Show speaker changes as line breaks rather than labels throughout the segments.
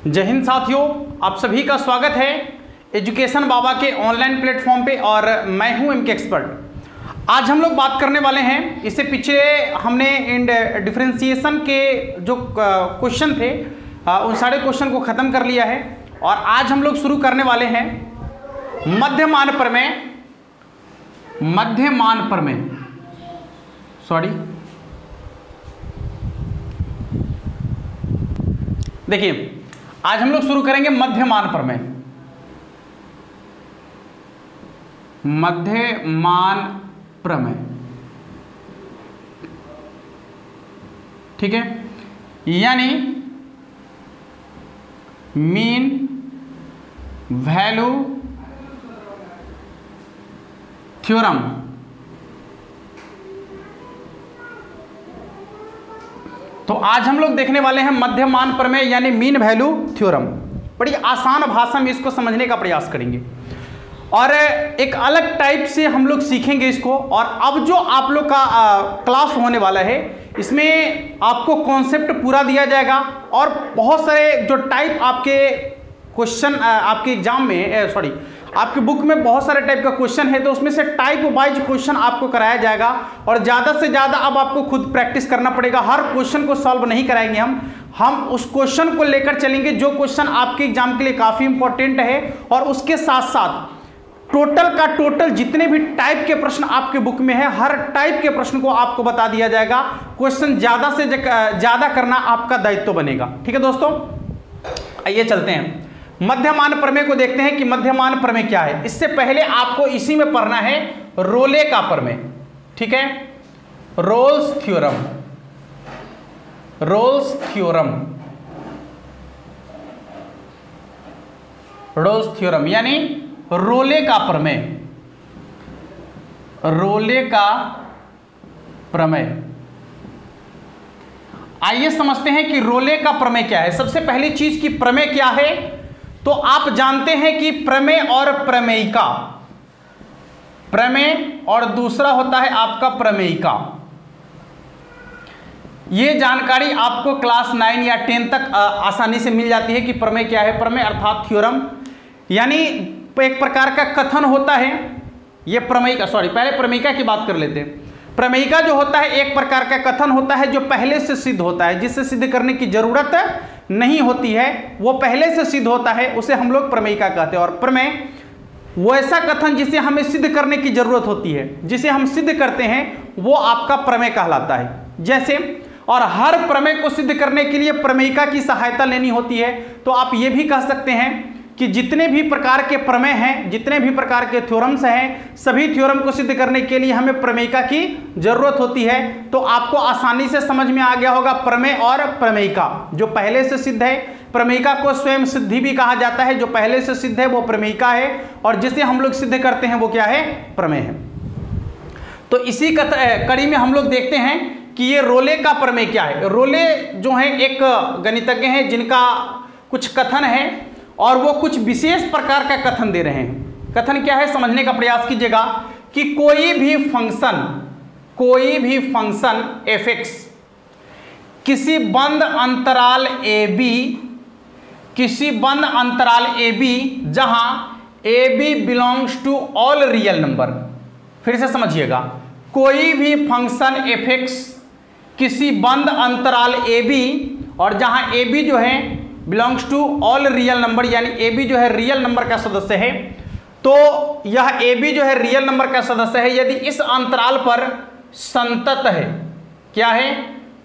जय हिंद साथियों, आप सभी का स्वागत है एजुकेशन बाबा के ऑनलाइन प्लेटफॉर्म पे और मैं हूं एमके एक्सपर्ट। आज हम लोग बात करने वाले हैं, इससे पीछे हमने इन डिफरेंशिएशन के जो क्वेश्चन थे उन सारे क्वेश्चन को ख़त्म कर लिया है और आज हम लोग शुरू करने वाले हैं मध्यमान प्रमेय। देखिए, आज हम लोग शुरू करेंगे मध्यमान प्रमेय। ठीक है, यानी मीन वैल्यू थ्योरम। तो आज हम लोग देखने वाले हैं मध्यमान प्रमेय यानी मीन वैल्यू थ्योरम। बड़ी आसान भाषा में इसको समझने का प्रयास करेंगे और एक अलग टाइप से हम लोग सीखेंगे इसको। और अब जो आप लोग का क्लास होने वाला है, इसमें आपको कॉन्सेप्ट पूरा दिया जाएगा और बहुत सारे जो टाइप आपके क्वेश्चन आपके एग्जाम में आपके बुक में बहुत सारे टाइप का क्वेश्चन है, तो उसमें से टाइप वाइज क्वेश्चन आपको कराया जाएगा और ज़्यादा से ज़्यादा अब आपको खुद प्रैक्टिस करना पड़ेगा। हर क्वेश्चन को सॉल्व नहीं कराएंगे हम उस क्वेश्चन को लेकर चलेंगे जो क्वेश्चन आपके एग्जाम के लिए काफ़ी इंपॉर्टेंट है और उसके साथ साथ टोटल का टोटल जितने भी टाइप के प्रश्न आपके बुक में है, हर टाइप के प्रश्न को आपको बता दिया जाएगा। क्वेश्चन ज़्यादा से ज़्यादा करना आपका दायित्व बनेगा। ठीक है दोस्तों, आइए चलते हैं मध्यमान प्रमेय को देखते हैं कि मध्यमान प्रमेय क्या है। इससे पहले आपको इसी में पढ़ना है रोले का प्रमेय। ठीक है, रोल्स थ्योरम यानी रोले का प्रमेय। आइए समझते हैं कि रोले का प्रमेय क्या है। सबसे पहली चीज की प्रमेय क्या है, तो आप जानते हैं कि प्रमेय और प्रमेयिका, प्रमेय और दूसरा होता है आपका प्रमेयिका। यह जानकारी आपको क्लास 9 या 10 तक आसानी से मिल जाती है कि प्रमेय क्या है। प्रमेय अर्थात थ्योरम, यानी एक प्रकार का कथन होता है। यह प्रमेयिका, पहले प्रमेयिका की बात कर लेते हैं। प्रमेयिका जो होता है एक प्रकार का कथन होता है जो पहले से सिद्ध होता है, जिससे सिद्ध करने की जरूरत नहीं होती है, वो पहले से सिद्ध होता है, उसे हम लोग प्रमेयिका कहते हैं। और प्रमेय वो ऐसा कथन जिसे हमें सिद्ध करने की जरूरत होती है, जिसे हम सिद्ध करते हैं, वो आपका प्रमेय कहलाता है। जैसे, और हर प्रमेय को सिद्ध करने के लिए प्रमेयिका की सहायता लेनी होती है। तो आप ये भी कह सकते हैं कि जितने भी प्रकार के प्रमेय हैं, जितने भी प्रकार के थ्योरम्स हैं, सभी थ्योरम को सिद्ध करने के लिए हमें प्रमेयिका की जरूरत होती है। तो आपको आसानी से समझ में आ गया होगा प्रमेय और प्रमेयिका। जो पहले से सिद्ध है, प्रमेयिका को स्वयं सिद्धि भी कहा जाता है। जो पहले से सिद्ध है वो प्रमेयिका है और जिसे हम लोग सिद्ध करते हैं वो क्या है, प्रमेय है। तो इसी कड़ी में हम लोग देखते हैं कि ये रोले का प्रमेय क्या है। रोले जो है एक गणितज्ञ हैं जिनका कुछ कथन है और वो कुछ विशेष प्रकार का कथन दे रहे हैं। कथन क्या है, समझने का प्रयास कीजिएगा कि कोई भी फंक्शन f(x) किसी बंद अंतराल a b जहां a b belongs to all real number. फिर से समझिएगा, कोई भी फंक्शन f(x) किसी बंद अंतराल a b और जहां a b जो है belongs to all real number, यानी ए बी जो है रियल नंबर का सदस्य है। तो यह ए बी जो है रियल नंबर का सदस्य है यदि इस अंतराल पर संतत है। क्या है,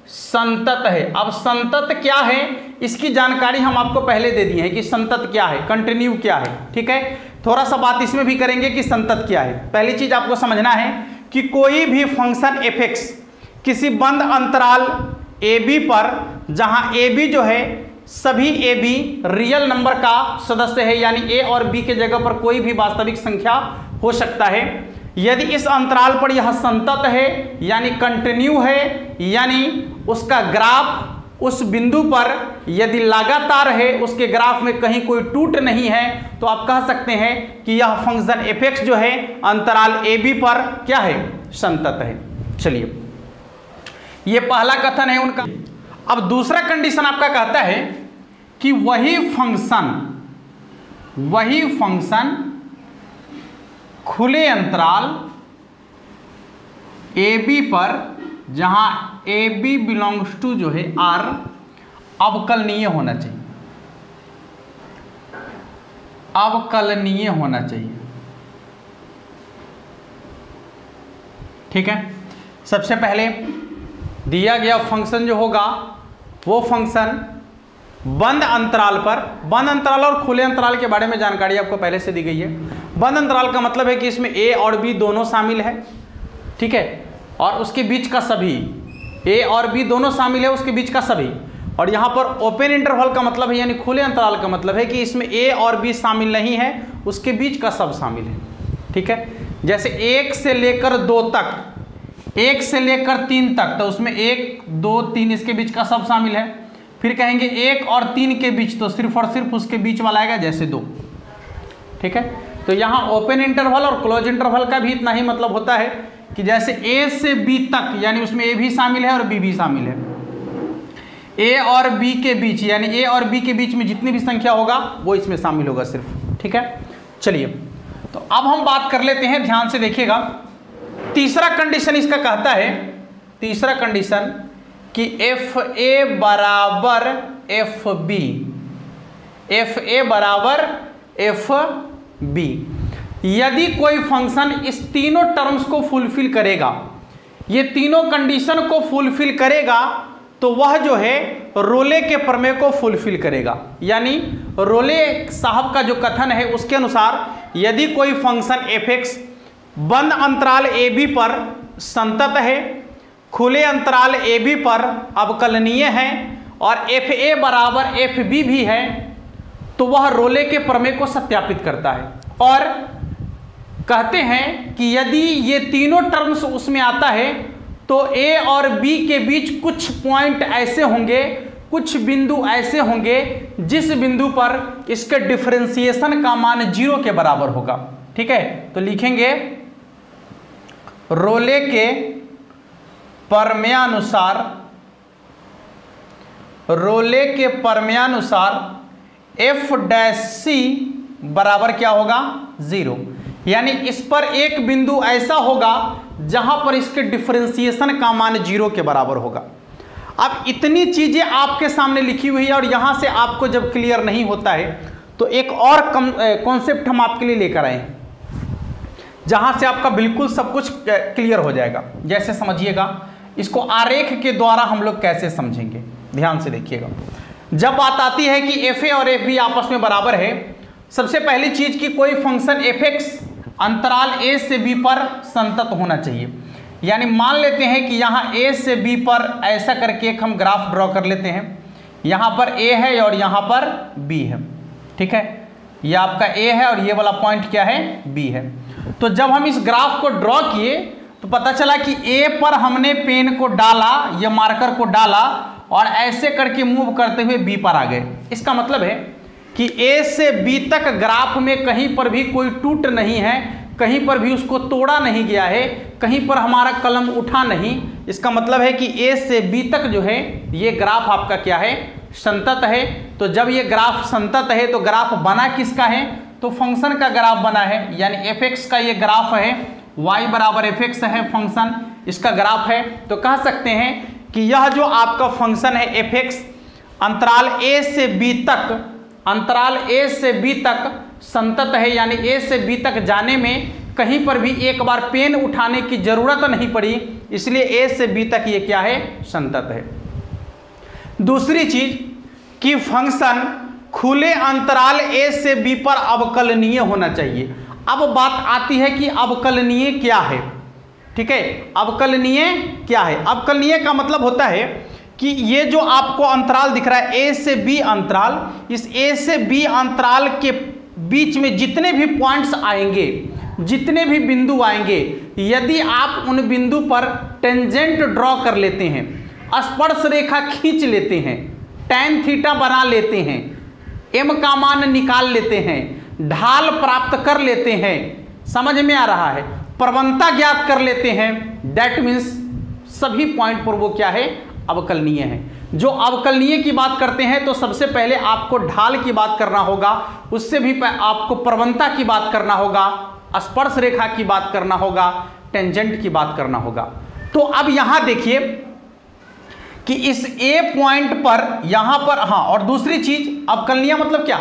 संतत है। अब संतत क्या है, इसकी जानकारी हम आपको पहले दे दिए हैं कि संतत क्या है, कंटिन्यू क्या है। ठीक है, थोड़ा सा बात इसमें भी करेंगे कि संतत क्या है। पहली चीज आपको समझना है कि कोई भी फंक्शन f(x) किसी बंद अंतराल ए बी पर जहां ए बी जो है सभी ए बी रियल नंबर का सदस्य है, यानी ए और बी के जगह पर कोई भी वास्तविक संख्या हो सकता है। यदि इस अंतराल पर यह संतत है यानी कंटिन्यू है, यानी उसका ग्राफ उस बिंदु पर यदि लगातार है, उसके ग्राफ में कहीं कोई टूट नहीं है, तो आप कह सकते हैं कि यह फंक्शन f(x) जो है अंतराल ए बी पर क्या है, संतत है। चलिए, ये पहला कथन है उनका। अब दूसरा कंडीशन आपका कहता है कि वही फंक्शन खुले अंतराल ए बी पर, जहां ए बी बिलोंग्स टू जो है आर, अवकलनीय होना चाहिए, अवकलनीय होना चाहिए। ठीक है, सबसे पहले दिया गया फंक्शन जो होगा वो फंक्शन बंद अंतराल पर, बंद अंतराल और खुले अंतराल के बारे में जानकारी आपको पहले से दी गई है। बंद अंतराल का मतलब है कि इसमें ए और बी दोनों शामिल है, ठीक है, और उसके बीच का सभी, ए और बी दोनों शामिल है, उसके बीच का सभी। और यहाँ पर ओपन इंटरवल का मतलब है, यानी खुले अंतराल का मतलब है कि इसमें ए और बी शामिल नहीं है, उसके बीच का सब शामिल है। ठीक है, जैसे 1 से लेकर 2 तक, 1 से लेकर 3 तक, तो उसमें 1, 2, 3 इसके बीच का सब शामिल है। फिर कहेंगे 1 और 3 के बीच, तो सिर्फ और सिर्फ उसके बीच वाला आएगा, जैसे 2। ठीक है, तो यहाँ ओपन इंटरवल और क्लोज इंटरवल का भी इतना ही मतलब होता है कि जैसे ए से बी तक, यानी उसमें ए भी शामिल है और बी भी शामिल है। ए और बी के बीच, यानी ए और बी के बीच में जितनी भी संख्या होगा वो इसमें शामिल होगा सिर्फ। ठीक है, चलिए तो अब हम बात कर लेते हैं, ध्यान से देखिएगा। तीसरा कंडीशन इसका कहता है, तीसरा कंडीशन कि एफ ए बराबर एफ बी, एफ ए बराबर एफ बी। यदि कोई फंक्शन इस तीनों टर्म्स को फुलफिल करेगा, ये तीनों कंडीशन को फुलफिल करेगा, तो वह जो है रोले के प्रमेय को फुलफिल करेगा। यानी रोले साहब का जो कथन है उसके अनुसार यदि कोई फंक्शन एफ एक्स बंद अंतराल ए बी पर संतत है, खुले अंतराल ए बी पर अवकलनीय है और एफ ए बराबर एफ बी भी है, तो वह रोले के प्रमेय को सत्यापित करता है। और कहते हैं कि यदि ये तीनों टर्म्स उसमें आता है तो ए और बी के बीच कुछ पॉइंट ऐसे होंगे, कुछ बिंदु ऐसे होंगे जिस बिंदु पर इसके डिफरेंशिएशन का मान 0 के बराबर होगा। ठीक है, तो लिखेंगे रोले के प्रमेयानुसार, रोले के प्रमेयानुसार एफ डैश सी बराबर क्या होगा 0। यानी इस पर एक बिंदु ऐसा होगा जहां पर इसके डिफरेंशिएशन का मान 0 के बराबर होगा। अब इतनी चीजें आपके सामने लिखी हुई है और यहां से आपको जब क्लियर नहीं होता है तो एक और कॉन्सेप्ट हम आपके लिए लेकर आए हैं जहां से आपका बिल्कुल सब कुछ क्लियर हो जाएगा। जैसे समझिएगा, इसको आरेख के द्वारा हम लोग कैसे समझेंगे, ध्यान से देखिएगा। जब बात आती है कि एफ ए और एफ बी आपस में बराबर है, सबसे पहली चीज कि कोई फंक्शन एफ एक्स अंतराल ए से बी पर संतत होना चाहिए। यानी मान लेते हैं कि यहाँ ए से बी पर ऐसा करके एक हम ग्राफ ड्रॉ कर लेते हैं। यहाँ पर ए है और यहाँ पर बी है। ठीक है, ये आपका ए है और ये वाला पॉइंट क्या है, बी है। तो जब हम इस ग्राफ को ड्रॉ किए तो पता चला कि ए पर हमने पेन को डाला, ये मार्कर को डाला और ऐसे करके मूव करते हुए बी पर आ गए। इसका मतलब है कि ए से बी तक ग्राफ में कहीं पर भी कोई टूट नहीं है, कहीं पर भी उसको तोड़ा नहीं गया है, कहीं पर हमारा कलम उठा नहीं। इसका मतलब है कि ए से बी तक जो है ये ग्राफ आपका क्या है, संतत है। तो जब ये ग्राफ संतत है तो ग्राफ बना किसका है, तो फंक्शन का ग्राफ बना है। यानी एफ एक्स का ये ग्राफ है, y बराबर एफ एक्स है फंक्शन, इसका ग्राफ है। तो कह सकते हैं कि यह जो आपका फंक्शन है एफ एक्स अंतराल ए से बी तक, अंतराल ए से बी तक संतत है। यानी ए से बी तक जाने में कहीं पर भी एक बार पेन उठाने की जरूरत नहीं पड़ी, इसलिए ए से बी तक ये क्या है, संतत है। दूसरी चीज कि फंक्शन खुले अंतराल ए से बी पर अवकलनीय होना चाहिए। अब बात आती है कि अवकलनीय क्या है। ठीक है, अवकलनीय क्या है? अवकलनीय का मतलब होता है कि ये जो आपको अंतराल दिख रहा है ए से बी अंतराल, इस ए से बी अंतराल के बीच में जितने भी पॉइंट्स आएंगे, जितने भी बिंदु आएंगे, यदि आप उन बिंदु पर टेंजेंट ड्रॉ कर लेते हैं, स्पर्श रेखा खींच लेते हैं, tan थीटा बना लेते हैं, m का मान निकाल लेते हैं, ढाल प्राप्त कर लेते हैं, समझ में आ रहा है, प्रवणता ज्ञात कर लेते हैं, दैट मीन्स सभी पॉइंट पर वो क्या है, अवकलनीय है। जो अवकलनीय की बात करते हैं तो सबसे पहले आपको ढाल की बात करना होगा, उससे भी आपको प्रवणता की बात करना होगा, स्पर्श रेखा की बात करना होगा, टेंजेंट की बात करना होगा। तो अब यहां देखिए कि इस ए पॉइंट पर यहां पर, हाँ, और दूसरी चीज अवकलनीय मतलब क्या,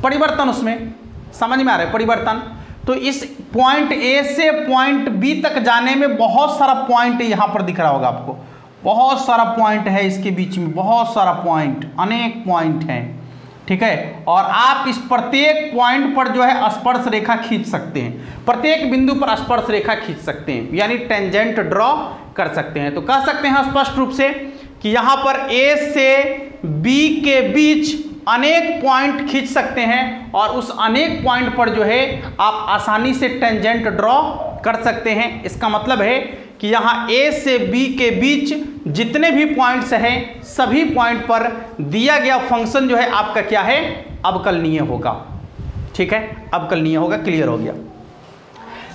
परिवर्तन, उसमें समझ में आ रहा है परिवर्तन। तो इस पॉइंट ए से पॉइंट बी तक जाने में बहुत सारा पॉइंट यहां पर दिख रहा होगा आपको, बहुत सारा पॉइंट है इसके बीच में, बहुत सारा पॉइंट, अनेक पॉइंट हैं, ठीक है। और आप इस प्रत्येक पॉइंट पर जो है स्पर्श रेखा खींच सकते हैं, प्रत्येक बिंदु पर स्पर्श रेखा खींच सकते हैं, यानी टेंजेंट ड्रॉ कर सकते हैं। तो कह सकते हैं स्पष्ट रूप से कि यहां पर ए से बी के बीच अनेक पॉइंट खींच सकते हैं और उस अनेक पॉइंट पर जो है आप आसानी से टेंजेंट ड्रॉ कर सकते हैं। इसका मतलब है कि यहाँ ए से बी के बीच जितने भी पॉइंट्स हैं सभी पॉइंट पर दिया गया फंक्शन जो है आपका क्या है, अवकलनीय होगा, ठीक है, अवकलनीय होगा। क्लियर हो गया।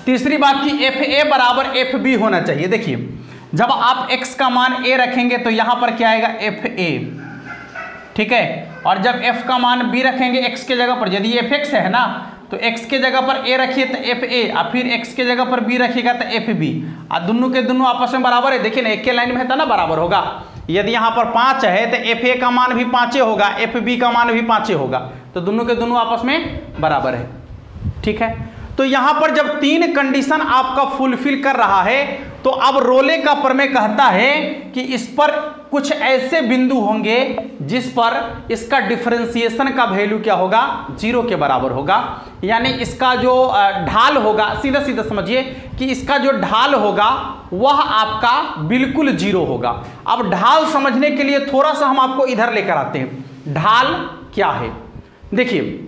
तीसरी बात की एफ ए बराबर एफ बी होना चाहिए। देखिए जब आप x का मान a रखेंगे तो यहां पर क्या आएगा, एफ ए, ठीक है। और जब f का मान b रखेंगे x के जगह पर, यदि एफ एक्स है ना तो x के जगह पर a रखिए तो एफ ए, और फिर x के जगह पर b रखिएगा तो एफ बी, और दोनों के दोनों आपस में बराबर है। देखिए ना एक के लाइन में है ना बराबर होगा। यदि यहाँ पर 5 है तो एफ ए का मान भी 5 होगा, एफ बी का मान भी 5 होगा, तो दोनों के दोनों आपस में बराबर है, ठीक है। तो यहां पर जब 3 कंडीशन आपका फुलफिल कर रहा है तो अब रोले का प्रमेय कहता है कि इस पर कुछ ऐसे बिंदु होंगे जिस पर इसका डिफरेंशिएशन का वैल्यू क्या होगा, 0 के बराबर होगा। यानी इसका जो ढाल होगा, सीधा सीधा समझिए कि इसका जो ढाल होगा वह आपका बिल्कुल 0 होगा। अब ढाल समझने के लिए थोड़ा सा हम आपको इधर लेकर आते हैं। ढाल क्या है, देखिए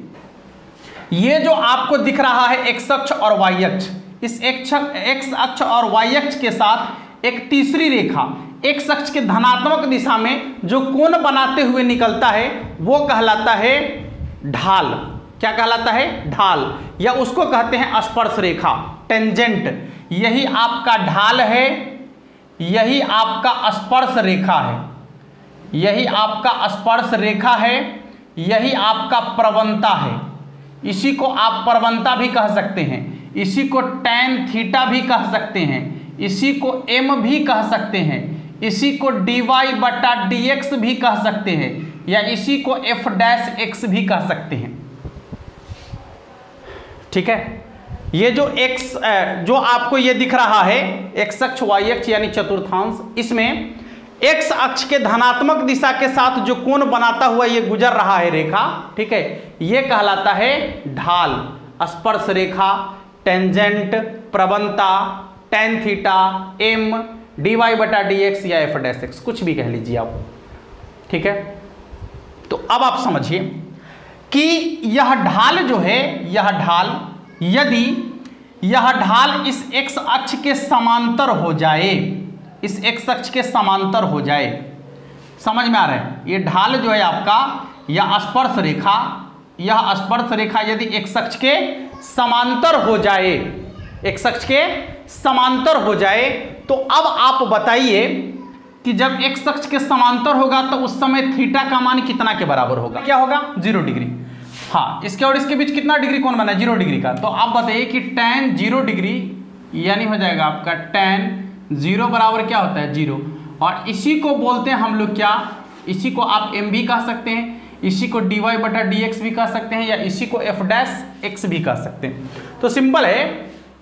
ये जो आपको दिख रहा है एक्स अक्ष और वाई अक्ष, इस एक्स अक्ष और वाई अक्ष के साथ एक तीसरी रेखा एक्स अक्ष के धनात्मक दिशा में जो कोण बनाते हुए निकलता है वो कहलाता है ढाल। क्या कहलाता है, ढाल, या उसको कहते हैं स्पर्श रेखा, टेंजेंट। यही आपका ढाल है, यही आपका स्पर्श रेखा है, यही आपका स्पर्श रेखा है, यही आपका प्रवणता है। इसी को आप प्रवणता भी कह सकते हैं, इसी को टैन थीटा भी कह सकते हैं, इसी को एम भी कह सकते हैं, इसी को dy बटा dx भी कह सकते हैं, या इसी को f डैश x भी कह सकते हैं, ठीक है। ये जो x जो आपको ये दिख रहा है x अक्ष y अक्ष यानी चतुर्थांश, इसमें x अक्ष के धनात्मक दिशा के साथ जो कोण बनाता हुआ ये गुजर रहा है रेखा, ठीक है, ये कहलाता है ढाल, स्पर्श रेखा, टेंजेंट, प्रवणता, टैन थीटा, एम, dy बटा dx या f डैश x, कुछ भी कह लीजिए आप, ठीक है। तो अब आप समझिए कि यह ढाल जो है, यह ढाल, यदि यह ढाल इस x अक्ष के समांतर हो जाए, इस x अक्ष के समांतर हो जाए, समझ में आ रहा है, ये ढाल जो है आपका, यह स्पर्श रेखा, यह स्पर्श रेखा यदि x अक्ष के समांतर हो जाए, x अक्ष के समांतर हो जाए, तो अब आप बताइए कि जब x अक्ष के समांतर होगा तो उस समय थीटा का मान कितना के बराबर होगा, क्या होगा, 0 डिग्री। हाँ, इसके और इसके बीच कितना डिग्री कोण बना है, 0 डिग्री का। तो आप बताइए कि tan 0 डिग्री यानी हो जाएगा आपका tan 0 बराबर क्या होता है, 0। और इसी को बोलते हैं हम लोग क्या, इसी को आप m भी कह सकते हैं, इसी को dy बटा dx भी कह सकते हैं, या इसी को f डैश x भी कह सकते हैं। तो सिंपल है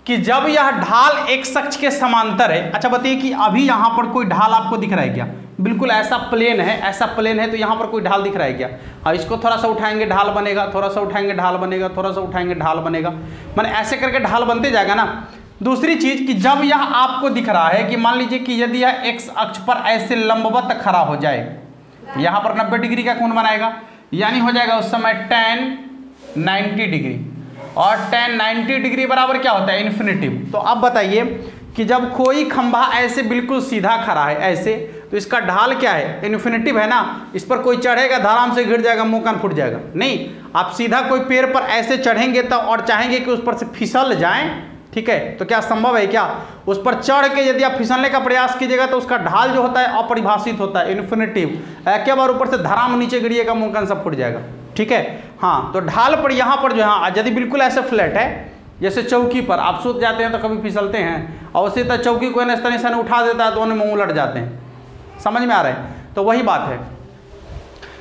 कि जब यह ढाल x अक्ष के समांतर है, अच्छा बताइए कि अभी यहाँ पर कोई ढाल आपको दिख रहा है क्या, बिल्कुल ऐसा प्लेन है, ऐसा प्लेन है, तो यहाँ पर कोई ढाल दिख रहा है क्या। हाँ, इसको थोड़ा सा उठाएंगे ढाल बनेगा, थोड़ा सा उठाएंगे ढाल बनेगा, थोड़ा सा उठाएंगे ढाल बनेगा, माने ऐसे करके ढाल बनते जाएगा ना। दूसरी चीज कि जब यह आपको दिख रहा है कि मान लीजिए कि यदि यह x अक्ष पर ऐसे लंबवत खड़ा हो जाए, यहाँ पर 90 डिग्री का कोण बनाएगा, यानी हो जाएगा उस समय tan 90 डिग्री, और tan 90 डिग्री बराबर क्या होता है, इन्फिनिटिव। तो अब बताइए कि जब कोई खंभा ऐसे बिल्कुल सीधा खड़ा है ऐसे, तो इसका ढाल क्या है, इन्फिनिटिव है ना। इस पर कोई चढ़ेगा धड़ाम से गिर जाएगा, मुंह कान फूट जाएगा, नहीं। आप सीधा कोई पेड़ पर ऐसे चढ़ेंगे तो और चाहेंगे कि उस पर से फिसल जाएं, ठीक है, तो क्या संभव है क्या, उस पर चढ़ के यदि आप फिसलने का प्रयास कीजिएगा तो उसका ढाल जो होता है अपरिभाषित होता है, इन्फिनिटिव। एक बार ऊपर से धड़ाम नीचे गिरिएगा, मुंह कान सब फूट जाएगा, ठीक है। हाँ, तो ढाल पर यहाँ पर जो है यदि बिल्कुल ऐसे फ्लैट है, जैसे चौकी पर आप सूत जाते हैं तो कभी फिसलते हैं, और उसी तरह चौकी को इस तरह से उठा देता है तो उन्हें मुँह उलट जाते हैं, समझ में आ रहा है। तो वही बात है।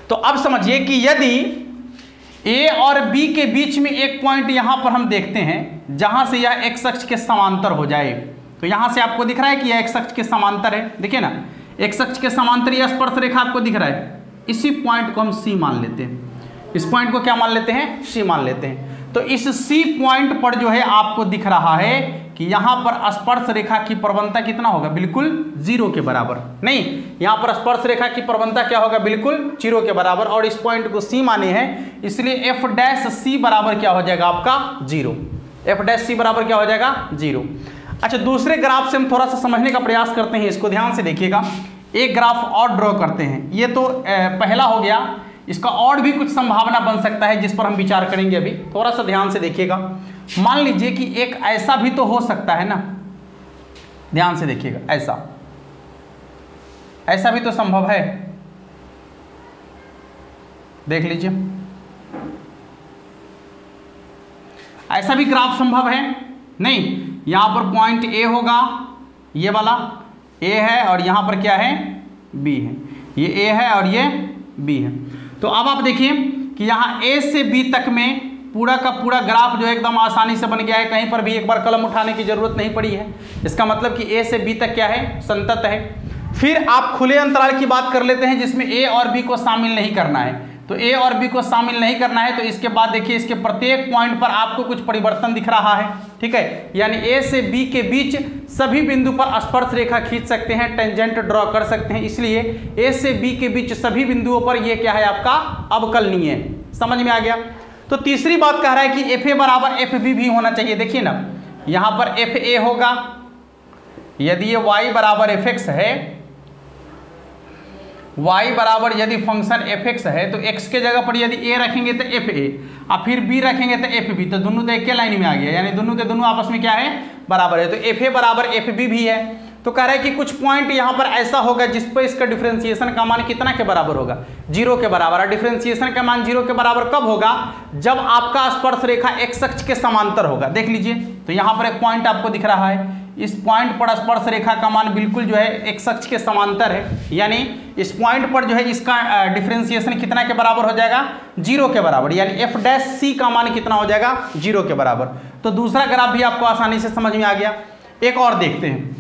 तो अब समझिए कि यदि ए और बी के बीच में एक पॉइंट यहां पर हम देखते हैं जहां से यह एक्स अक्ष के समांतर हो जाए, तो यहां से आपको दिख रहा है कि यह एक्स अक्ष के समांतर है, देखिए ना, एक्स अक्ष के समांतर यह स्पर्श रेखा आपको दिख रहा है। इसी पॉइंट को हम सी मान लेते हैं, इस पॉइंट को क्या मान लेते हैं, सी मान लेते हैं। तो इस सी पॉइंट पर जो है आपको दिख रहा है कि यहां पर स्पर्श रेखा की प्रवणता कितना होगा, बिल्कुल 0 के बराबर। नहीं, यहां पर स्पर्श रेखा की प्रवणता क्या होगा, बिल्कुल 0 के बराबर, और इस पॉइंट को सी माने हैं, इसलिए एफ डैश सी बराबर क्या हो जाएगा आपका 0। एफ डैश सी बराबर क्या हो जाएगा 0। अच्छा, दूसरे ग्राफ से हम थोड़ा सा समझने का प्रयास करते हैं, इसको ध्यान से देखिएगा। एक ग्राफ और ड्रॉ करते हैं, ये तो पहला हो गया, इसका और भी कुछ संभावना बन सकता है जिस पर हम विचार करेंगे अभी, थोड़ा सा ध्यान से देखिएगा। मान लीजिए कि एक ऐसा भी तो हो सकता है ना, ध्यान से देखिएगा, ऐसा भी तो संभव है, देख लीजिए, ऐसा भी ग्राफ संभव है। नहीं, यहां पर पॉइंट ए होगा, ये वाला ए है, और यहां पर क्या है, बी है, ये ए है और ये बी है। तो अब आप देखिए कि यहाँ ए से बी तक में पूरा का पूरा ग्राफ जो है एकदम आसानी से बन गया है, कहीं पर भी एक बार कलम उठाने की जरूरत नहीं पड़ी है। इसका मतलब कि ए से बी तक क्या है, संतत है। फिर आप खुले अंतराल की बात कर लेते हैं जिसमें ए और बी को शामिल नहीं करना है। तो ए और बी को शामिल नहीं करना है, तो इसके बाद देखिए इसके प्रत्येक पॉइंट पर आपको कुछ परिवर्तन दिख रहा है, ठीक है। यानी ए से बी के बीच सभी बिंदु पर स्पर्श रेखा खींच सकते हैं, टेंजेंट ड्रॉ कर सकते हैं, इसलिए ए से बी के बीच सभी बिंदुओं पर यह क्या है आपका अवकलनीय है। समझ में आ गया। तो तीसरी बात कह रहा है कि एफ ए बराबर एफ बी भी होना चाहिए। देखिए ना, यहां पर एफ ए होगा, यदि ये वाई बराबर एफ एक्स है, y बराबर यदि फंक्शन एफ एक्स है, तो x के जगह पर यदि a रखेंगे तो एफ ए, और फिर b रखेंगे तो एफ बी, तो दोनों तो एक के लाइन में आ गया, यानी दोनों के दोनों आपस में क्या है, बराबर है। तो एफ ए बराबर एफ बी भी है। तो कह रहा है कि कुछ पॉइंट यहाँ पर ऐसा होगा जिस पर इसका डिफरेंशिएशन का मान कितना के बराबर होगा, 0 के बराबर। और डिफरेंशिएशन का मान 0 के बराबर कब होगा, जब आपका स्पर्श रेखा एक्स अक्ष के समांतर होगा। देख लीजिए, तो यहाँ पर एक पॉइंट आपको दिख रहा है, इस पॉइंट पर स्पर्श रेखा का मान बिल्कुल जो है एक्स अक्ष के समांतर है, यानी इस पॉइंट पर जो है इसका डिफरेंशिएशन कितना के बराबर हो जाएगा, 0 के बराबर, यानी एफ डैश सी का मान कितना हो जाएगा, 0 के बराबर। तो दूसरा ग्राफ भी आपको आसानी से समझ में आ गया। एक और देखते हैं,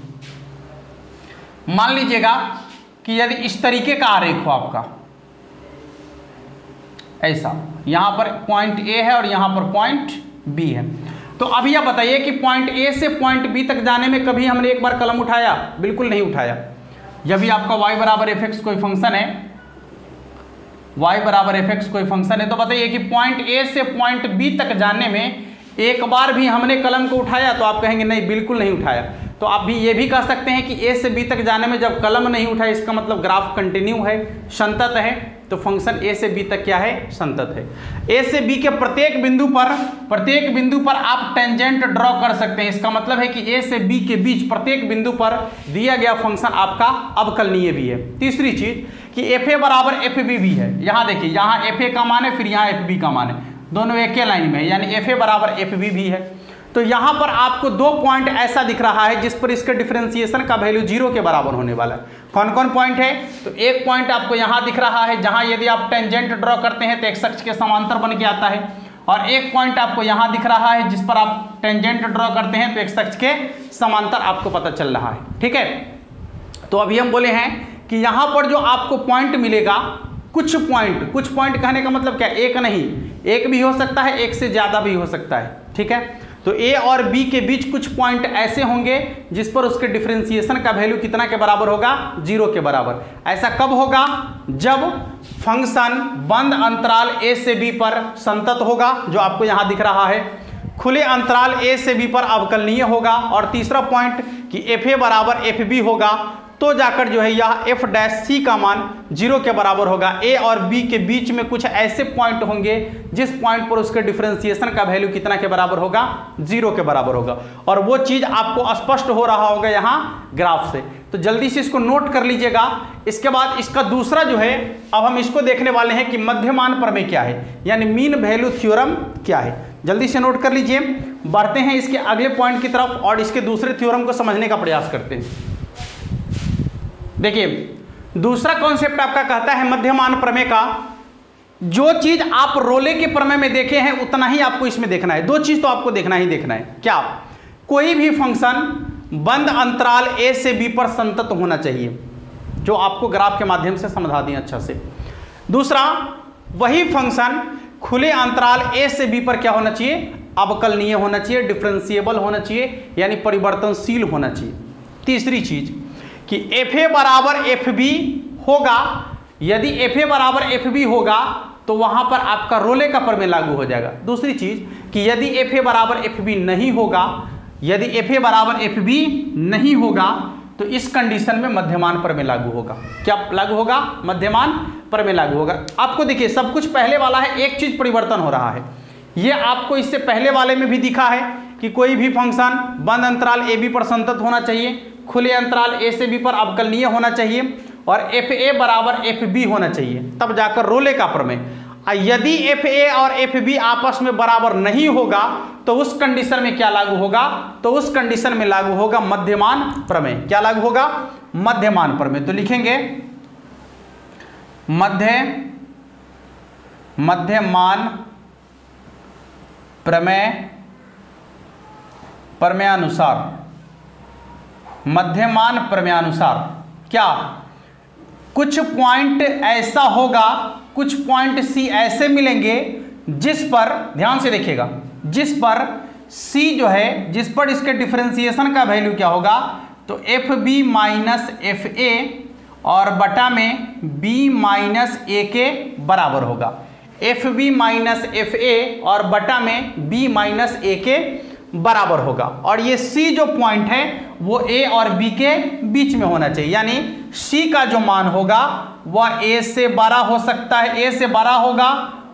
मान लीजिएगा कि यदि इस तरीके का आरेख हो आपका, ऐसा, यहां पर पॉइंट ए है और यहां पर पॉइंट बी है। तो अभी आप बताइए कि पॉइंट ए से पॉइंट बी तक जाने में कभी हमने एक बार कलम उठाया, बिल्कुल नहीं उठाया। जब भी आपका y बराबर एफ एक्स कोई फंक्शन है, y बराबर एफ एक्स कोई फंक्शन है, तो बताइए कि पॉइंट ए से पॉइंट बी तक जाने में एक बार भी हमने कलम को उठाया, तो आप कहेंगे नहीं, बिल्कुल नहीं उठाया। तो आप भी ये भी कह सकते हैं कि ए से बी तक जाने में जब कलम नहीं उठाए, इसका मतलब ग्राफ कंटिन्यू है, संतत है। तो फंक्शन ए से बी तक क्या है, संतत है। ए से बी के प्रत्येक बिंदु पर आप टेंजेंट ड्रॉ कर सकते हैं। इसका मतलब है कि ए से बी के बीच प्रत्येक बिंदु पर दिया गया फंक्शन आपका अवकलनीय भी है। तीसरी चीज कि एफ ए बराबर एफ बी भी है। यहाँ देखिए, यहाँ एफ ए का मान है, फिर यहाँ एफ बी का मान है, दोनों एक के लाइन में है, यानी एफ ए बराबर एफ बी भी है। तो यहाँ पर आपको दो पॉइंट ऐसा दिख रहा है जिस पर इसके डिफरेंशिएशन का वैल्यू 0 के बराबर होने वाला है। कौन कौन पॉइंट है, तो एक पॉइंट आपको यहाँ दिख रहा है जहाँ यदि आप टेंजेंट ड्रॉ करते हैं तो एक्स अक्ष के समांतर बन के आता है, और एक पॉइंट आपको यहाँ दिख रहा है जिस पर आप टेंजेंट ड्रॉ करते हैं तो एक्स अक्ष के समांतर आपको पता चल रहा है। ठीक है, तो अभी हम बोले हैं कि यहाँ पर जो आपको पॉइंट मिलेगा, कुछ पॉइंट कहने का मतलब क्या, एक नहीं, एक भी हो सकता है, एक से ज़्यादा भी हो सकता है। ठीक है, तो ए और बी के बीच कुछ पॉइंट ऐसे होंगे जिस पर उसके डिफरेंशिएशन का वैल्यू कितना के बराबर होगा, 0 के बराबर। ऐसा कब होगा, जब फंक्शन बंद अंतराल ए से बी पर संतत होगा, जो आपको यहाँ दिख रहा है, खुले अंतराल ए से बी पर अवकलनीय होगा, और तीसरा पॉइंट कि एफ ए बराबर एफ बी होगा, तो जाकर जो है यह एफ डैश सी का मान 0 के बराबर होगा। ए और बी के बीच में कुछ ऐसे पॉइंट होंगे जिस पॉइंट पर उसके डिफरेंशिएशन का वैल्यू कितना के बराबर होगा, 0 के बराबर होगा, और वो चीज आपको स्पष्ट हो रहा होगा यहाँ ग्राफ से। तो जल्दी से इसको नोट कर लीजिएगा। इसके बाद इसका दूसरा जो है, अब हम इसको देखने वाले हैं कि मध्यमान प्रमेय क्या है, यानी मीन वैल्यू थ्योरम क्या है। जल्दी से नोट कर लीजिए। बढ़ते हैं इसके अगले पॉइंट की तरफ और इसके दूसरे थ्योरम को समझने का प्रयास करते हैं। देखिए, दूसरा कॉन्सेप्ट आपका कहता है मध्यमान प्रमेय का, जो चीज आप रोले के प्रमेय में देखे हैं उतना ही आपको इसमें देखना है। दो चीज तो आपको देखना ही देखना है। क्या? कोई भी फंक्शन बंद अंतराल a से b पर संतत होना चाहिए, जो आपको ग्राफ के माध्यम से समझा दिए अच्छा से। दूसरा, वही फंक्शन खुले अंतराल a से b पर क्या होना चाहिए, अवकलनीय होना चाहिए, डिफरेंशिएबल होना चाहिए, यानी परिवर्तनशील होना चाहिए। तीसरी चीज कि fa बराबर fb होगा। यदि fa बराबर fb होगा तो वहां पर आपका रोले का प्रमेय लागू हो जाएगा। दूसरी चीज कि यदि fa बराबर fb नहीं होगा, यदि fa बराबर fb नहीं होगा तो इस कंडीशन में मध्यमान प्रमेय लागू होगा। क्या लागू होगा? मध्यमान प्रमेय लागू होगा। आपको देखिए, सब कुछ पहले वाला है, एक चीज परिवर्तन हो रहा है। ये आपको इससे पहले वाले में भी दिखा है कि कोई भी फंक्शन बंद अंतराल ए बी पर संतत होना चाहिए, खुले अंतराल ए से बी पर अवकलनीय होना चाहिए, और एफ ए बराबर एफ बी होना चाहिए, तब जाकर रोले का प्रमेय। यदि एफ ए और एफ बी आपस में बराबर नहीं होगा तो उस कंडीशन में क्या लागू होगा, तो उस कंडीशन में लागू होगा मध्यमान प्रमेय। क्या लागू होगा? मध्यमान प्रमेय। तो लिखेंगे मध्यमान प्रमेय, प्रमेयानुसार, मध्यमान प्रमेयानुसार क्या कुछ पॉइंट ऐसा होगा, कुछ पॉइंट सी ऐसे मिलेंगे जिस पर, ध्यान से देखिएगा, जिस पर सी जो है, जिस पर इसके डिफरेंशिएशन का वैल्यू क्या होगा, तो F B minus F A और बटा में बी माइनस ए के बराबर होगा। F B minus F A और बटा में बी माइनस ए के बराबर होगा। और ये सी जो पॉइंट है वो ए और बी के बीच में होना चाहिए, यानी सी का जो मान होगा वह ए से बड़ा हो सकता है, ए से बड़ा होगा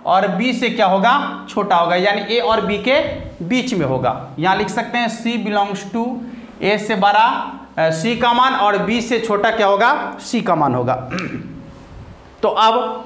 और बी से क्या होगा, छोटा होगा, यानी ए और बी के बीच में होगा। यहां लिख सकते हैं सी बिलोंग्स टू, ए से बड़ा सी का मान और बी से छोटा क्या होगा, सी का मान होगा। तो अब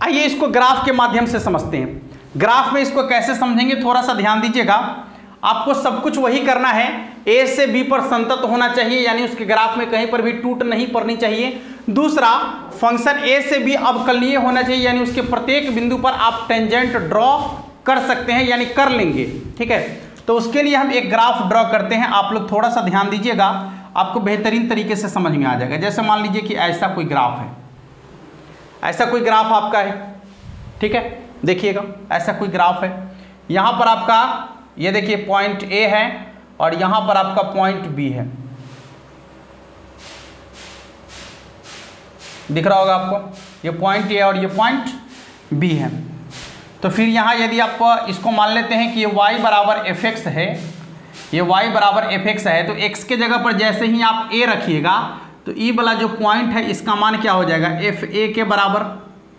आइए इसको ग्राफ के माध्यम से समझते हैं। ग्राफ में इसको कैसे समझेंगे, थोड़ा सा ध्यान दीजिएगा। आपको सब कुछ वही करना है, ए से बी पर संतत होना चाहिए, यानी उसके ग्राफ में कहीं पर भी टूट नहीं पड़नी चाहिए। दूसरा, फंक्शन ए से बी अवकलनीय होना चाहिए, यानी उसके प्रत्येक बिंदु पर आप टेंजेंट ड्रॉ कर सकते हैं, यानी कर लेंगे। ठीक है, तो उसके लिए हम एक ग्राफ ड्रॉ करते हैं। आप लोग थोड़ा सा ध्यान दीजिएगा, आपको बेहतरीन तरीके से समझ में आ जाएगा। जैसे मान लीजिए कि ऐसा कोई ग्राफ है, ऐसा कोई ग्राफ आपका है, ठीक है, देखिएगा ऐसा कोई ग्राफ है। यहां पर आपका ये देखिए पॉइंट ए है और यहां पर आपका पॉइंट बी है, दिख रहा होगा आपको, ये पॉइंट ए और ये पॉइंट बी है। तो फिर यहां यदि आप इसको मान लेते हैं कि ये y बराबर एफ एक्स है, ये y बराबर एफ एक्स है, तो x के जगह पर जैसे ही आप a रखिएगा तो ई वाला जो पॉइंट है इसका मान क्या हो जाएगा, एफ ए के बराबर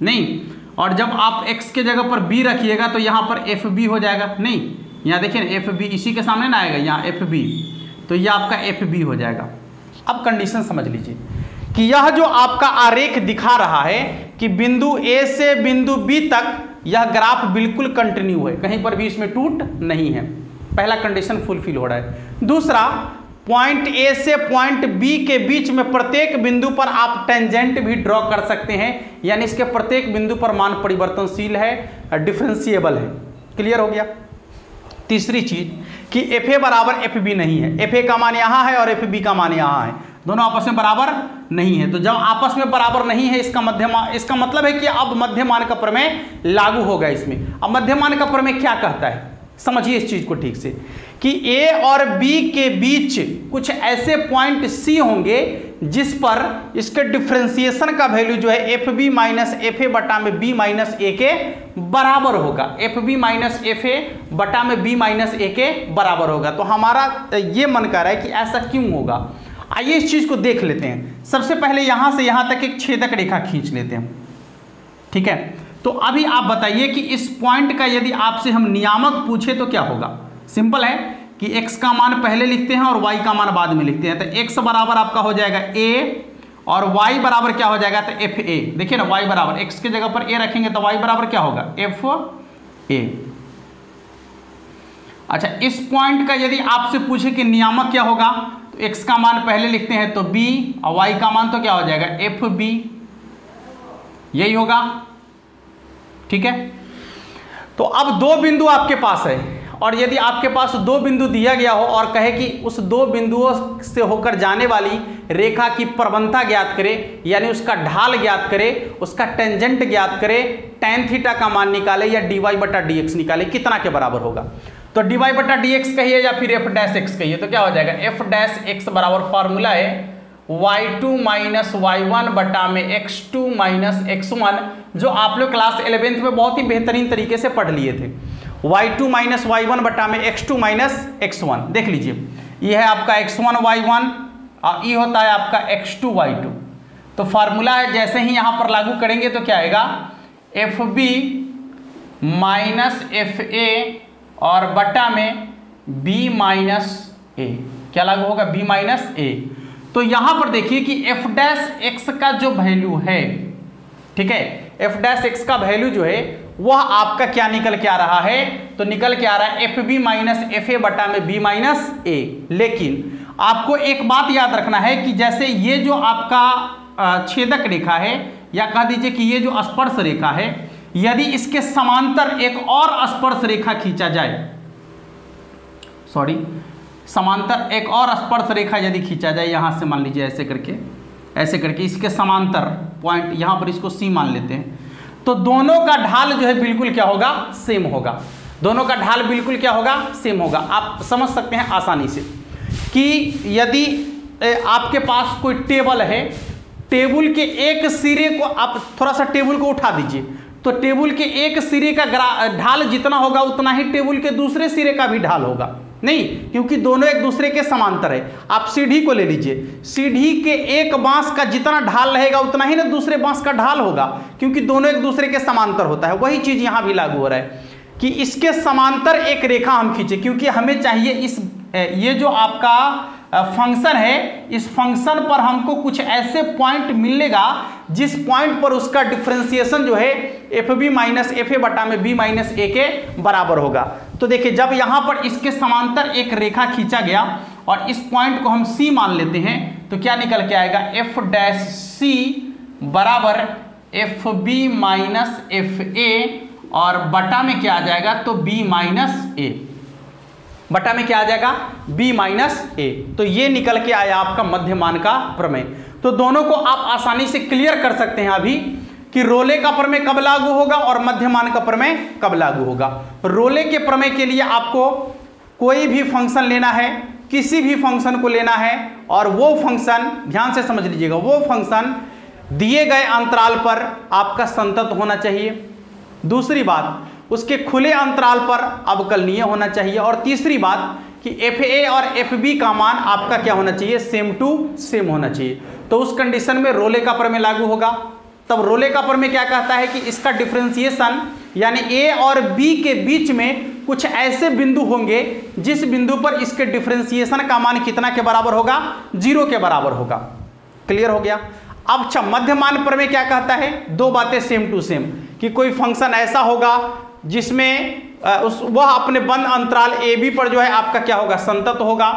नहीं, और जब आप x के जगह पर b रखिएगा तो यहाँ पर एफ बी हो जाएगा, नहीं, यहाँ देखिए ना एफ बी इसी के सामने ना आएगा, यहाँ एफ बी, तो ये आपका एफ बी हो जाएगा। अब कंडीशन समझ लीजिए कि यह जो आपका आरेख दिखा रहा है कि बिंदु ए से बिंदु बी तक यह ग्राफ बिल्कुल कंटिन्यू है, कहीं पर भी इसमें टूट नहीं है। पहला कंडीशन फुलफिल हो रहा है। दूसरा, पॉइंट ए से पॉइंट बी के बीच में प्रत्येक बिंदु पर आप टेंजेंट भी ड्रॉ कर सकते हैं, यानी इसके प्रत्येक बिंदु पर मान परिवर्तनशील है, डिफरेंशिएबल है। क्लियर हो गया। तीसरी चीज कि एफ ए बराबर एफ बी नहीं है, एफ ए का मान यहाँ है और एफ बी का मान यहाँ है, दोनों आपस में बराबर नहीं है। तो जब आपस में बराबर नहीं है इसका मतलब है कि अब मध्यमान का प्रमेय लागू होगा इसमें। अब मध्यमान का प्रमेय क्या कहता है, समझिए इस चीज को ठीक से, कि ए और बी के बीच कुछ ऐसे पॉइंट सी होंगे जिस पर इसके डिफरेंशिएशन का वैल्यू जो है F B minus F A बटा में बी माइनस ए के बराबर होगा, F B minus F A बटा में बी माइनस ए के बराबर होगा। तो हमारा ये मन कर रहा है कि ऐसा क्यों होगा। आइए इस चीज को देख लेते हैं। सबसे पहले यहां से यहां तक एक छेदक रेखा खींच लेते हैं, ठीक है। तो अभी आप बताइए कि इस पॉइंट का यदि आपसे हम नियामक पूछे तो क्या होगा। सिंपल है कि x का मान पहले लिखते हैं और y का मान बाद में लिखते हैं। तो x बराबर आपका हो जाएगा a और y बराबर क्या हो जाएगा, तो एफ ए। देखिए ना, y बराबर x की जगह पर a रखेंगे तो y बराबर क्या होगा, एफ ए। अच्छा, इस पॉइंट का यदि आपसे पूछे कि नियामक क्या होगा, तो x का मान पहले लिखते हैं तो b और y का मान तो क्या हो जाएगा, एफ बी, यही होगा, ठीक है। तो अब दो बिंदु आपके पास है और यदि आपके पास दो बिंदु दिया गया हो और कहे कि उस दो बिंदुओं से होकर जाने वाली रेखा की प्रवणता ज्ञात करे, यानी उसका ढाल ज्ञात करे, उसका टेंजेंट ज्ञात करे, tan थीटा का मान निकाले या dy बटा dx निकाले, कितना के बराबर होगा। तो dy बटा dx कहिए या फिर f डैश x कहिए, तो क्या हो जाएगा, f डैश x बराबर फॉर्मूला है y2 माइनस y1 बटा में x2 माइनस x1, जो आप लोग क्लास 11th में बहुत ही बेहतरीन तरीके से पढ़ लिए थे। y2 माइनस y1 बटा में x2 माइनस x1, देख लीजिए, ये है आपका x1 y1 और ये होता है आपका x2 y2। तो फार्मूला है, जैसे ही यहाँ पर लागू करेंगे तो क्या आएगा, F B minus F A और बटा में b माइनस ए, क्या लागू होगा, b माइनस ए। तो यहाँ पर देखिए कि f डैश x का जो वैल्यू है, ठीक है, f डैश x का वैल्यू जो है वह आपका क्या निकल के आ रहा है, तो निकल के आ रहा है F B minus F A बटा में b माइनस ए। लेकिन आपको एक बात याद रखना है कि जैसे ये जो आपका छेदक रेखा है या कह दीजिए कि ये जो स्पर्श रेखा है, यदि इसके समांतर एक और स्पर्श रेखा खींचा जाए, समांतर एक और स्पर्श रेखा यदि खींचा जाए, यहां से मान लीजिए ऐसे करके इसके समांतर पॉइंट यहां पर इसको C मान लेते हैं, तो दोनों का ढाल जो है बिल्कुल क्या होगा, सेम होगा। दोनों का ढाल बिल्कुल क्या होगा, सेम होगा। आप समझ सकते हैं आसानी से कि यदि आपके पास कोई टेबल है, टेबल के एक सिरे को आप थोड़ा सा टेबल को उठा दीजिए, तो टेबल के एक सिरे का ढाल जितना होगा उतना ही टेबल के दूसरे सिरे का भी ढाल होगा नहीं, क्योंकि दोनों एक दूसरे के समांतर है। आप सीढ़ी को ले लीजिए, सीढ़ी के एक बांस का जितना ढाल रहेगा उतना ही ना दूसरे बांस का ढाल होगा, क्योंकि दोनों एक दूसरे के समांतर होता है। वही चीज यहां भी लागू हो रहा है कि इसके समांतर एक रेखा हम खींचे, क्योंकि हमें चाहिए ये जो आपका फंक्शन है, इस फंक्शन पर हमको कुछ ऐसे पॉइंट मिलेगा जिस पॉइंट पर उसका डिफरेंशिएशन जो है F B minus F A बटा में बी माइनस ए के बराबर होगा। तो देखिए, जब यहाँ पर इसके समांतर एक रेखा खींचा गया और इस पॉइंट को हम C मान लेते हैं, तो क्या निकल के आएगा, एफ डैश C बराबर F B minus F A और बटा में क्या आ जाएगा, तो b माइनस ए, बटा में क्या आ जाएगा, b माइनस ए। तो ये निकल के आया आपका मध्यमान का प्रमेय। तो दोनों को आप आसानी से क्लियर कर सकते हैं अभी कि रोले का प्रमेय कब लागू होगा और मध्यमान का प्रमेय कब लागू होगा। रोले के प्रमेय के लिए आपको कोई भी फंक्शन लेना है, किसी भी फंक्शन को लेना है, और वो फंक्शन ध्यान से समझ लीजिएगा, वो फंक्शन दिए गए अंतराल पर आपका संतत होना चाहिए। दूसरी बात, उसके खुले अंतराल पर अवकलनीय होना चाहिए। और तीसरी बात कि एफ ए और एफ बी का मान आपका क्या होना चाहिए, सेम टू सेम होना चाहिए। तो उस कंडीशन में रोले का प्रमेय लागू होगा। तब रोले का प्रमेय क्या कहता है कि इसका डिफरेंशिएशन यानी ए और बी के बीच में कुछ ऐसे बिंदु होंगे जिस बिंदु पर इसके डिफरेंशिएशन का मान कितना के बराबर होगा, 0 के बराबर होगा। क्लियर हो गया। अब अच्छा, मध्यमान प्रमेय क्या कहता है, दो बातें सेम टू सेम, कि कोई फंक्शन ऐसा होगा जिसमें वह अपने बंद अंतराल ए बी पर जो है आपका क्या होगा, संतत होगा,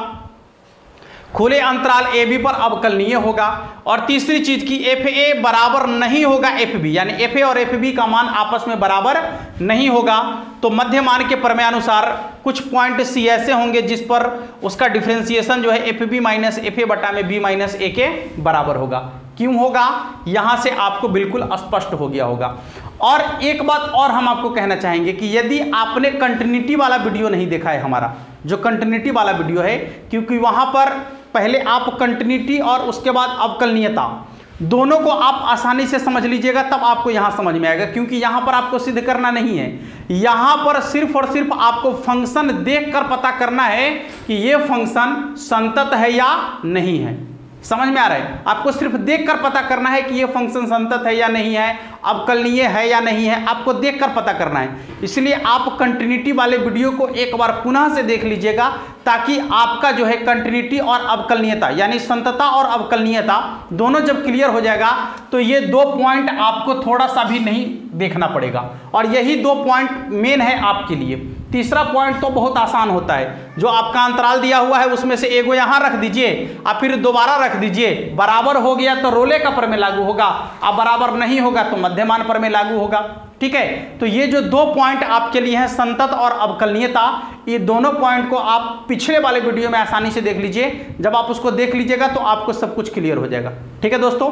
खुले अंतराल ए बी पर अवकलनीय होगा। और तीसरी चीज की एफ ए बराबर नहीं होगा एफ बी, यानी एफ ए और एफ बी का मान आपस में बराबर नहीं होगा। तो मध्यमान के प्रमेय अनुसार कुछ पॉइंट सी ऐसे होंगे जिस पर उसका डिफरेंशिएशन जो है F B minus F A बटा में बी माइनस ए के बराबर होगा। क्यों होगा, यहां से आपको बिल्कुल स्पष्ट हो गया होगा। और एक बात और हम आपको कहना चाहेंगे कि यदि आपने कंटिन्यूटी वाला वीडियो नहीं देखा है, हमारा जो कंटिन्यूटी वाला वीडियो है, क्योंकि वहां पर पहले आप कंटिन्यूटी और उसके बाद अवकलनीयता दोनों को आप आसानी से समझ लीजिएगा, तब आपको यहां समझ में आएगा। क्योंकि यहां पर आपको सिद्ध करना नहीं है, यहां पर सिर्फ और सिर्फ आपको फंक्शन देखकर पता करना है कि यह फंक्शन संतत है या नहीं है। समझ में आ रहा है? आपको सिर्फ देखकर पता करना है कि ये फंक्शन संतत है या नहीं है, अवकलनीय है या नहीं है, आपको देखकर पता करना है। इसलिए आप कंटिन्यूटी वाले वीडियो को एक बार पुनः से देख लीजिएगा, ताकि आपका जो है कंटिन्यूटी और अवकलनीयता यानी संतता और अवकलनीयता दोनों जब क्लियर हो जाएगा तो ये 2 पॉइंट आपको थोड़ा सा भी नहीं देखना पड़ेगा, और यही 2 पॉइंट मेन है आपके लिए। तीसरा पॉइंट तो बहुत आसान होता है, जो आपका अंतराल दिया हुआ है उसमें से एगो यहां रख दीजिए और फिर दोबारा रख दीजिए, बराबर हो गया तो रोले का प्रमेय लागू होगा, अब बराबर नहीं होगा तो मध्यमान प्रमेय लागू होगा। ठीक है, तो ये जो 2 पॉइंट आपके लिए हैं संतत और अवकलनीयता, ये दोनों पॉइंट को आप पिछले वाले वीडियो में आसानी से देख लीजिए। जब आप उसको देख लीजिएगा तो आपको सब कुछ क्लियर हो जाएगा। ठीक है दोस्तों,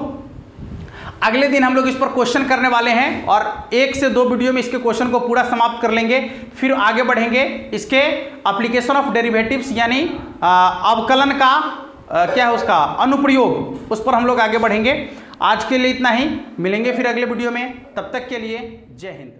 अगले दिन हम लोग इस पर क्वेश्चन करने वाले हैं और 1 से 2 वीडियो में इसके क्वेश्चन को पूरा समाप्त कर लेंगे, फिर आगे बढ़ेंगे इसके एप्लीकेशन ऑफ डेरिवेटिव्स यानी अवकलन का क्या है उसका अनुप्रयोग, उस पर हम लोग आगे बढ़ेंगे। आज के लिए इतना ही, मिलेंगे फिर अगले वीडियो में, तब तक के लिए जय हिंद।